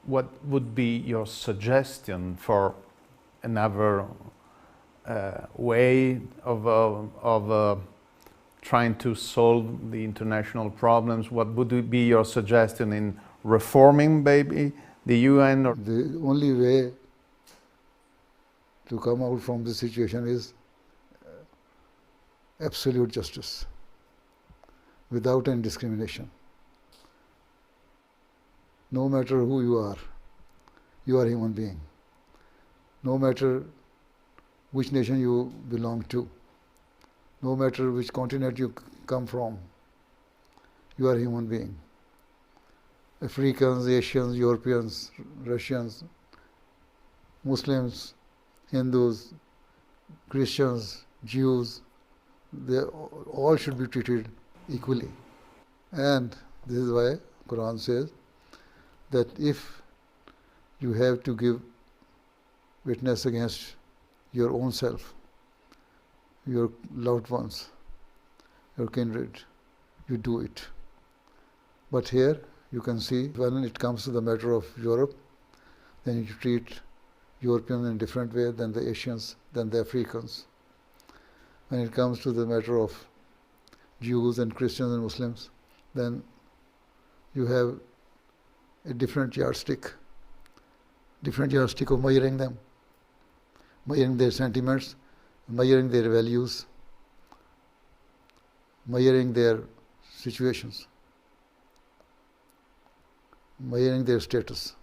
what would be your suggestion for another way of trying to solve the international problems? What would be your suggestion in reforming maybe the UN? Or the only way to come out from this situation is absolute justice, without any discrimination. No matter who you are a human being. No matter which nation you belong to, no matter which continent you come from, you are a human being. Africans, Asians, Europeans, Russians, Muslims, Hindus, Christians, Jews, they all should be treated equally. And this is why Quran says that if you have to give witness against your own self, your loved ones, your kindred, you do it. But here you can see when it comes to the matter of Europe, then you treat Europeans in a different way than the Asians, than the Africans. When it comes to the matter of Jews and Christians and Muslims, then you have a different yardstick of measuring them, measuring their sentiments, measuring their values, measuring their situations, measuring their status.